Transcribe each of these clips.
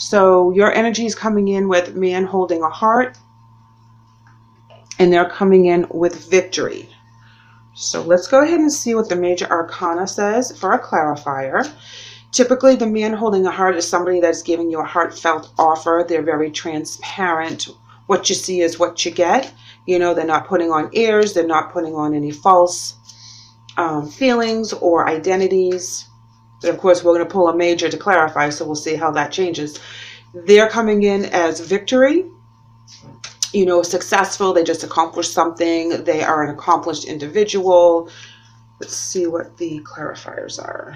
So your energy is coming in with man holding a heart, and they're coming in with victory. So let's go ahead and see what the major arcana says for a clarifier. Typically, the man holding a heart is somebody that's giving you a heartfelt offer. They're very transparent. What you see is what you get. You know, they're not putting on airs. They're not putting on any false feelings or identities. But of course, we're going to pull a major to clarify, so we'll see how that changes. They're coming in as victory. You know, successful. They just accomplished something. They are an accomplished individual. Let's see what the clarifiers are.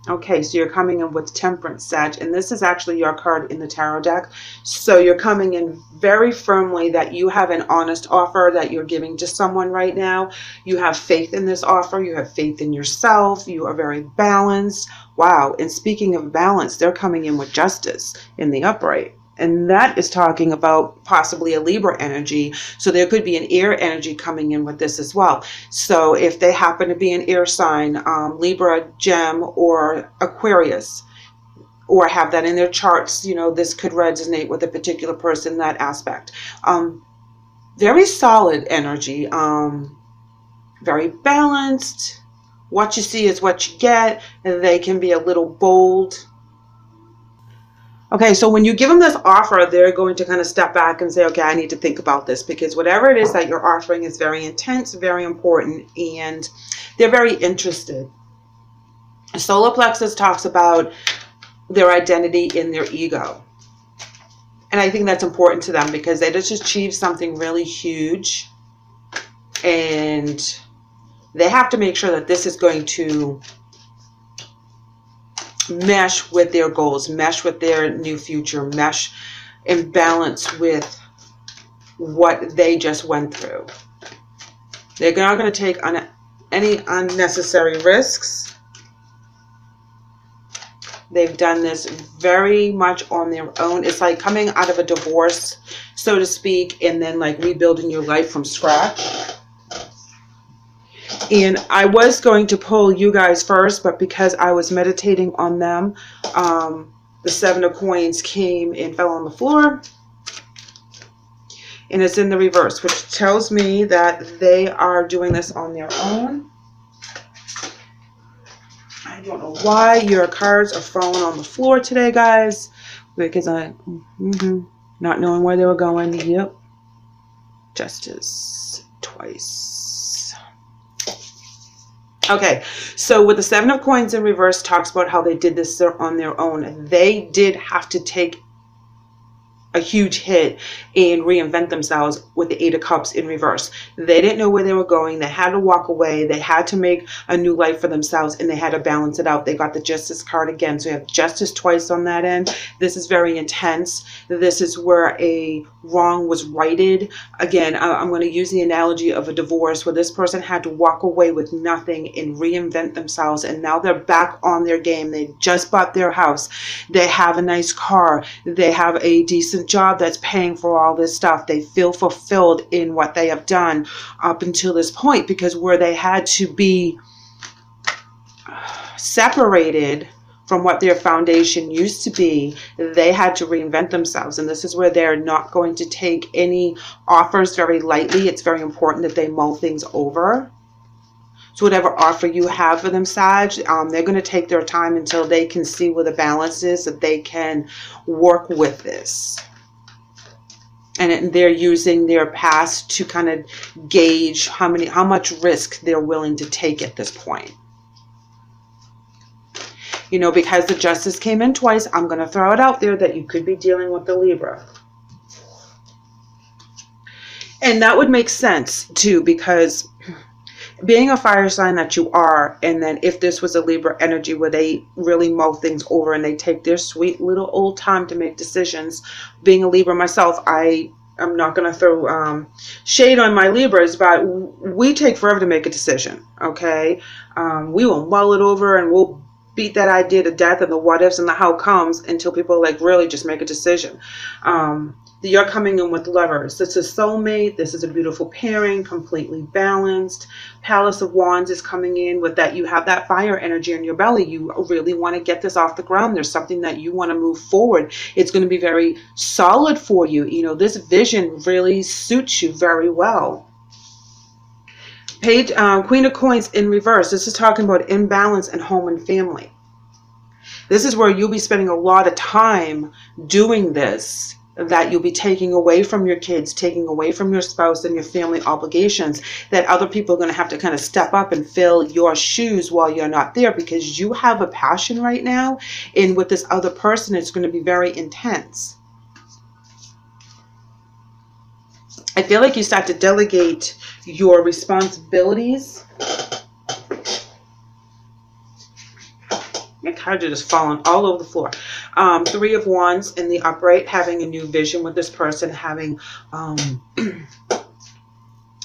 Okay, so you're coming in with Temperance, Sag, and this is actually your card in the tarot deck. So you're coming in very firmly that you have an honest offer that you're giving to someone right now. You have faith in this offer. You have faith in yourself. You are very balanced. Wow, and speaking of balance, they're coming in with Justice in the upright. And that is talking about possibly a Libra energy. So there could be an air energy coming in with this as well. So if they happen to be an air sign, Libra, Gem, or Aquarius, or have that in their charts, you know, this could resonate with a particular person in that aspect. Very solid energy, very balanced. What you see is what you get. They can be a little bold. Okay, so when you give them this offer, they're going to kind of step back and say, okay, I need to think about this, because whatever it is that you're offering is very intense, very important, and they're very interested. Solar plexus talks about their identity in their ego. And I think that's important to them because they just achieved something really huge, and they have to make sure that this is going to mesh with their goals, mesh with their new future, mesh and balance with what they just went through. They're not going to take any unnecessary risks. They've done this very much on their own. It's like coming out of a divorce, so to speak, and then like rebuilding your life from scratch. And I was going to pull you guys first, but because I was meditating on them, the Seven of Coins came and fell on the floor. And it's in the reverse, which tells me that they are doing this on their own. I don't know why your cards are falling on the floor today, guys. Because not knowing where they were going. Yep. Justice twice. Okay, so with the Seven of Coins in reverse, talks about how they did this on their own. They did have to take a huge hit and reinvent themselves with the Eight of Cups in reverse. They didn't know where they were going. They had to walk away. They had to make a new life for themselves, and they had to balance it out. They got the Justice card again. So you have Justice twice on that end. This is very intense. This is where a wrong was righted. Again, I'm going to use the analogy of a divorce where this person had to walk away with nothing and reinvent themselves, and now they're back on their game. They just bought their house. They have a nice car. They have a decent job that's paying for all this stuff. They feel fulfilled in what they have done up until this point, because where they had to be separated from what their foundation used to be, they had to reinvent themselves. And this is where they're not going to take any offers very lightly. It's very important that they mull things over. So whatever offer you have for them, Sag, they're going to take their time until they can see where the balance is, that they can work with this. And they're using their past to kind of gauge how much risk they're willing to take at this point. You know, because the Justice came in twice, I'm going to throw it out there that you could be dealing with the Libra. And that would make sense too, because being a fire sign that you are, and then if this was a Libra energy where they really mull things over and they take their sweet little old time to make decisions, being a Libra myself, I'm not going to throw shade on my Libras, but we take forever to make a decision, okay? We will mull it over and we'll beat that idea to death and the what ifs and the how comes until people like really just make a decision. You're coming in with Lovers. This is soulmate. This is a beautiful pairing, completely balanced. Palace of Wands is coming in with that. You have that fire energy in your belly. You really want to get this off the ground. There's something that you want to move forward. It's going to be very solid for you. You know, this vision really suits you very well. Page, Queen of Coins in reverse. This is talking about imbalance in home and family. This is where you'll be spending a lot of time doing this, that you'll be taking away from your kids, taking away from your spouse and your family obligations, that other people are going to have to kind of step up and fill your shoes while you're not there, because you have a passion right now, and with this other person, it's going to be very intense. I feel like you start to delegate your responsibilities. Your cards are just falling all over the floor. Three of Wands in the upright, having a new vision with this person, having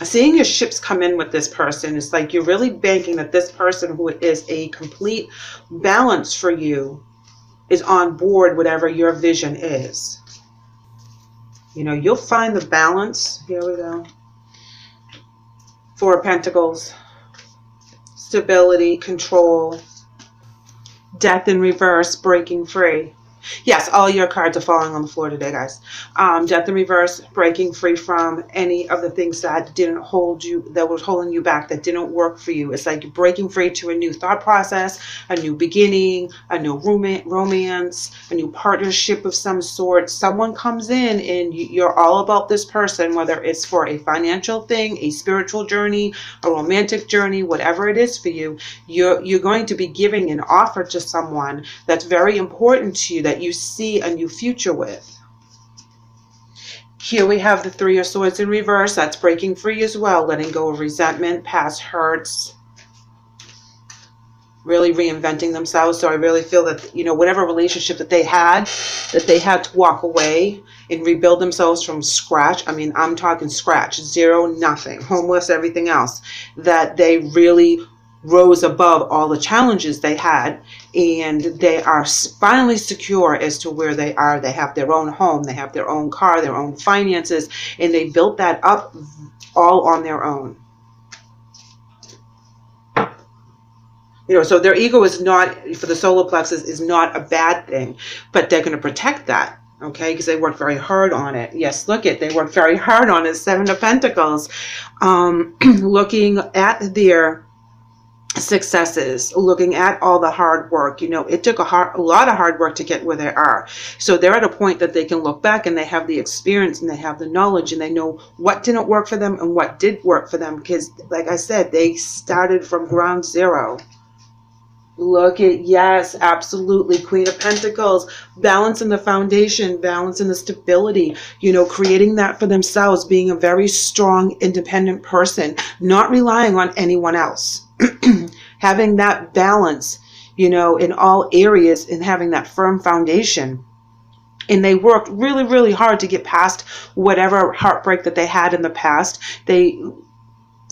seeing your ships come in with this person. It's like you're really banking that this person, who is a complete balance for you, is on board whatever your vision is. You know, you'll find the balance. Here we go. Four of Pentacles. Stability, control. Death in reverse, breaking free. Yes, all your cards are falling on the floor today, guys. Death in reverse, breaking free from any of the things that didn't hold you, that was holding you back, that didn't work for you. It's like you're breaking free to a new thought process, a new beginning, a new romance, a new partnership of some sort. Someone comes in and you're all about this person, whether it's for a financial thing, a spiritual journey, a romantic journey, whatever it is for you. You're going to be giving an offer to someone that's very important to you, that you see a new future with. Here we have the Three of Swords in reverse. That's breaking free as well, letting go of resentment, past hurts, really reinventing themselves. So I really feel that, you know, whatever relationship that they had to walk away and rebuild themselves from scratch. I mean, I'm talking scratch, zero, nothing, homeless, everything else, that they really rose above all the challenges they had, and they are finally secure as to where they are. They have their own home, they have their own car, their own finances, and they built that up all on their own. You know, so their ego is not, for the solar plexus, is not a bad thing, but they're going to protect that. Okay, because they worked very hard on it. Yes, look at, they worked very hard on it. Seven of Pentacles. Looking at their successes, looking at all the hard work. You know, it took a lot of hard work to get where they are. So they're at a point that they can look back and they have the experience and they have the knowledge and they know what didn't work for them and what did work for them, because like I said, they started from ground zero. Look at, yes, absolutely. Queen of Pentacles, balance in the foundation, balance in the stability, you know, creating that for themselves, being a very strong, independent person, not relying on anyone else. Having that balance, you know, in all areas, and having that firm foundation. And they worked really, really hard to get past whatever heartbreak that they had in the past. They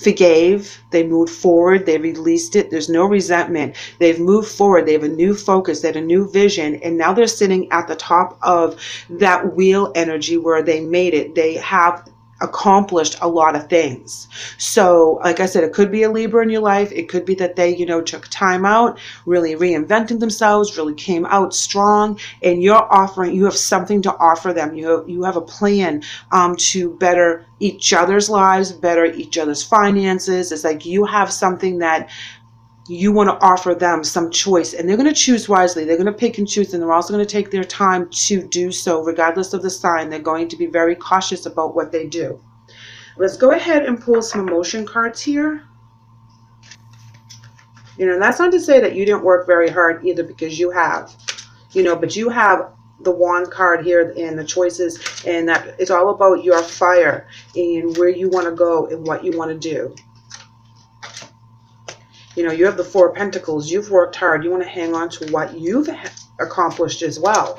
forgave, they moved forward, they released it. There's no resentment. They've moved forward. They have a new focus, they had a new vision, and now they're sitting at the top of that wheel energy where they made it. They have accomplished a lot of things. So like I said, it could be a Libra in your life. It could be that they, you know, took time out, really reinvented themselves, really came out strong, and you're offering, you have something to offer them. You have a plan to better each other's lives, better each other's finances. It's like you have something that you want to offer them, some choice, and they're going to choose wisely. They're going to pick and choose, and they're also going to take their time to do so, regardless of the sign. They're going to be very cautious about what they do. Let's go ahead and pull some emotion cards here. You know, that's not to say that you didn't work very hard either, because you have, you know, but you have the wand card here and the choices, and that it's all about your fire and where you want to go and what you want to do. You know, you have the Four of Pentacles. You've worked hard. You want to hang on to what you've accomplished as well.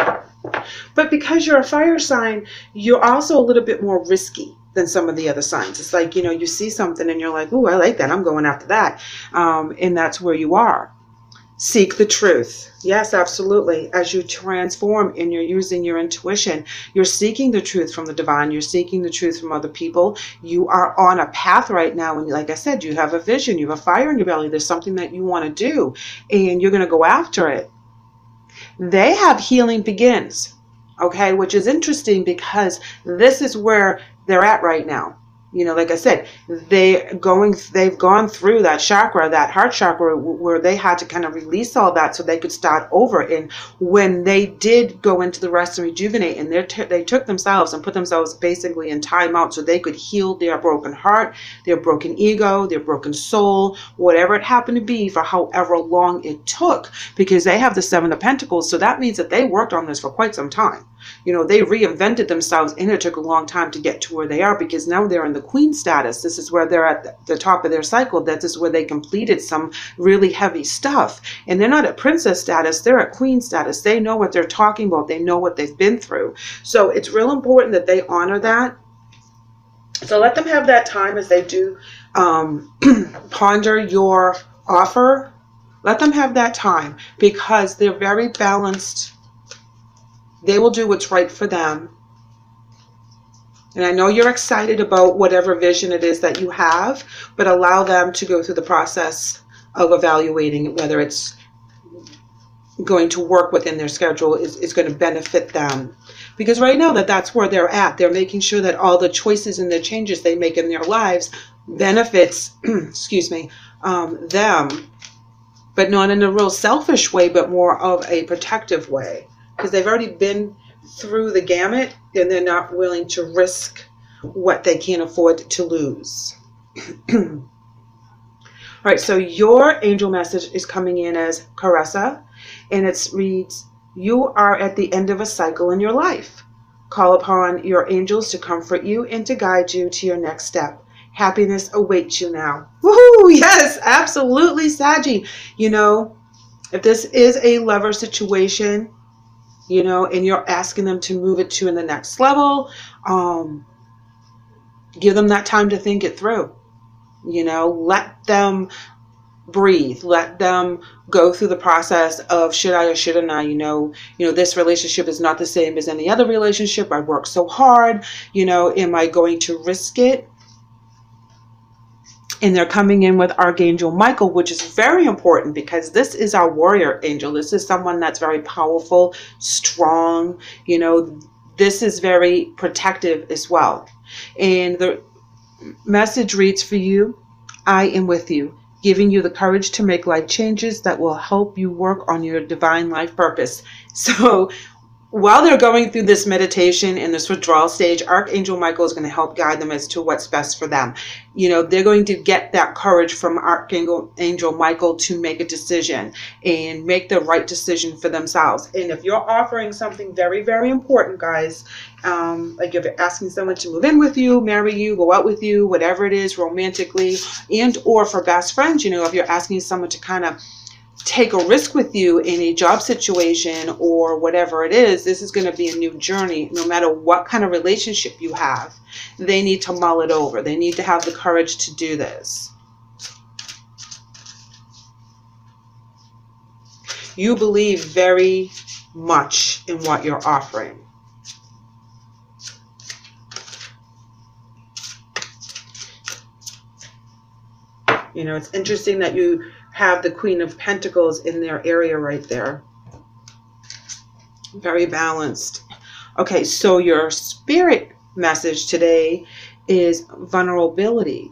But because you're a fire sign, you're also a little bit more risky than some of the other signs. It's like, you know, you see something and you're like, ooh, I like that. I'm going after that. And that's where you are. Seek the truth. Yes, absolutely. As you transform and you're using your intuition, you're seeking the truth from the divine. You're seeking the truth from other people. You are on a path right now. And like I said, you have a vision. You have a fire in your belly. There's something that you want to do, and you're going to go after it. They have healing begins. Okay, which is interesting because this is where they're at right now. You know, like I said, they've gone through that chakra, that heart chakra, where they had to kind of release all that so they could start over. And when they did go into the rest and rejuvenate, and they took themselves and put themselves basically in timeout so they could heal their broken heart, their broken ego, their broken soul, whatever it happened to be, for however long it took, because they have the Seven of Pentacles. So that means that they worked on this for quite some time. You know, they reinvented themselves, and it took a long time to get to where they are, because now they're in the queen status. This is where they're at the top of their cycle. That is where they completed some really heavy stuff. And they're not at princess status. They're at queen status. They know what they're talking about. They know what they've been through. So it's real important that they honor that. So let them have that time as they do ponder your offer. Let them have that time, because they're very balanced. They will do what's right for them. And I know you're excited about whatever vision it is that you have, but allow them to go through the process of evaluating whether it's going to work within their schedule, is going to benefit them. Because right now that's where they're at. They're making sure that all the choices and the changes they make in their lives benefits, excuse me, them, but not in a real selfish way, but more of a protective way. Because they've already been through the gamut, and they're not willing to risk what they can't afford to lose. All right, so your angel message is coming in as Caressa, and it reads, you are at the end of a cycle in your life. Call upon your angels to comfort you and to guide you to your next step. Happiness awaits you now. Woohoo! Yes, absolutely, Saggy. You know, if this is a lover situation, you know, and you're asking them to move it to the next level, give them that time to think it through. You know, let them breathe. Let them go through the process of should I or shouldn't I. You know, this relationship is not the same as any other relationship. I work so hard. You know, am I going to risk it? And they're coming in with Archangel Michael, which is very important because this is our warrior angel. This is someone that's very powerful, strong. You know, this is very protective as well. And the message reads for you, I am with you, giving you the courage to make life changes that will help you work on your divine life purpose. So while they're going through this meditation in this withdrawal stage, Archangel Michael is going to help guide them as to what's best for them. You know, they're going to get that courage from Archangel Michael to make a decision and make the right decision for themselves. And if you're offering something very, very important, guys, like if you're asking someone to move in with you, marry you, go out with you, whatever it is, romantically, and or for best friends, you know, if you're asking someone to kind of take a risk with you in a job situation or whatever it is, this is going to be a new journey. No matter what kind of relationship you have, they need to mull it over. They need to have the courage to do this. You believe very much in what you're offering. You know, it's interesting that you have the Queen of Pentacles in their area right there. Very balanced. Okay, so your spirit message today is vulnerability.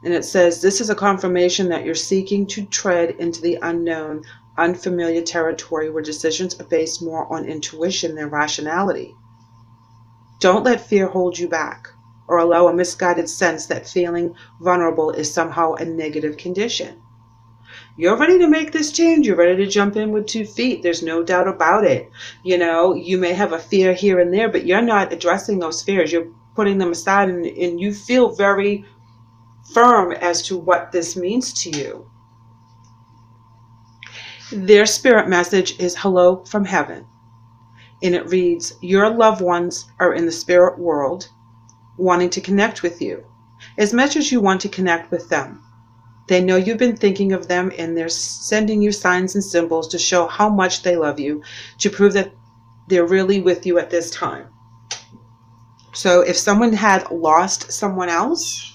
And it says, this is a confirmation that you're seeking to tread into the unknown, unfamiliar territory where decisions are based more on intuition than rationality. Don't let fear hold you back or allow a misguided sense that feeling vulnerable is somehow a negative condition. You're ready to make this change. You're ready to jump in with 2 feet. There's no doubt about it. You know, you may have a fear here and there, but you're not addressing those fears. You're putting them aside, and you feel very firm as to what this means to you. Their spirit message is hello from heaven. And it reads, your loved ones are in the spirit world wanting to connect with you as much as you want to connect with them. They know you've been thinking of them, and they're sending you signs and symbols to show how much they love you, to prove that they're really with you at this time. So if someone had lost someone else,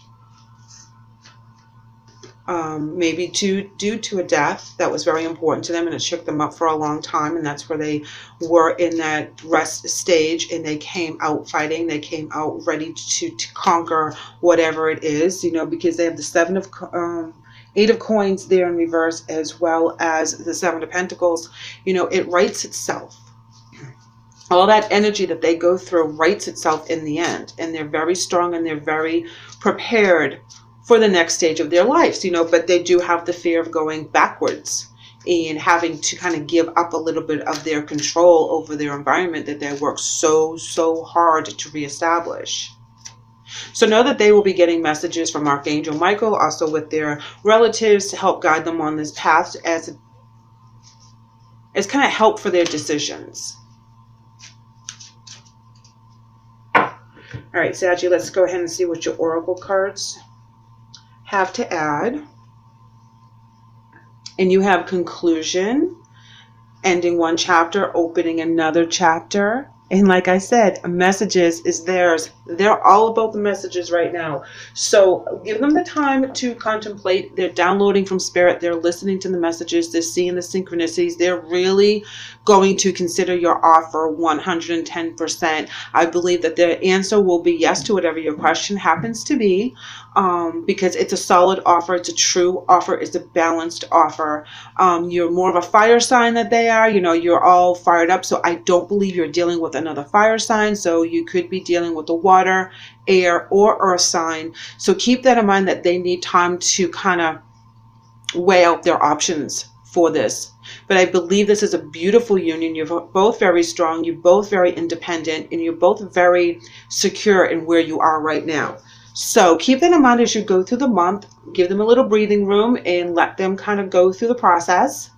maybe due to a death that was very important to them, and it shook them up for a long time, and that's where they were in that rest stage, and they came out fighting. They came out ready to conquer whatever it is, you know, because they have the Eight of Coins there in reverse, as well as the Seven of Pentacles. You know, it writes itself. All that energy that they go through writes itself in the end, and they're very strong, and they're very prepared for the next stage of their lives, you know, but they do have the fear of going backwards and having to kind of give up a little bit of their control over their environment that they work so hard to reestablish. So know that they will be getting messages from Archangel Michael, also with their relatives, to help guide them on this path as kind of help for their decisions. All right, Saggy, let's go ahead and see what your oracle cards have to add. And you have conclusion, ending one chapter, opening another chapter. And like I said, messages is theirs. They're all about the messages right now. So give them the time to contemplate. They're downloading from spirit. They're listening to the messages. They're seeing the synchronicities. They're really going to consider your offer 110%. I believe that their answer will be yes to whatever your question happens to be, because it's a solid offer. It's a true offer. It's a balanced offer. You're more of a fire sign than they are. You know, you're all fired up. So I don't believe you're dealing with another fire sign. So you could be dealing with a water, air, or earth sign. So keep that in mind, that they need time to kind of weigh out their options for this. But I believe this is a beautiful union. You're both very strong. You're both very independent, and you're both very secure in where you are right now. So keep that in mind as you go through the month. Give them a little breathing room and let them kind of go through the process.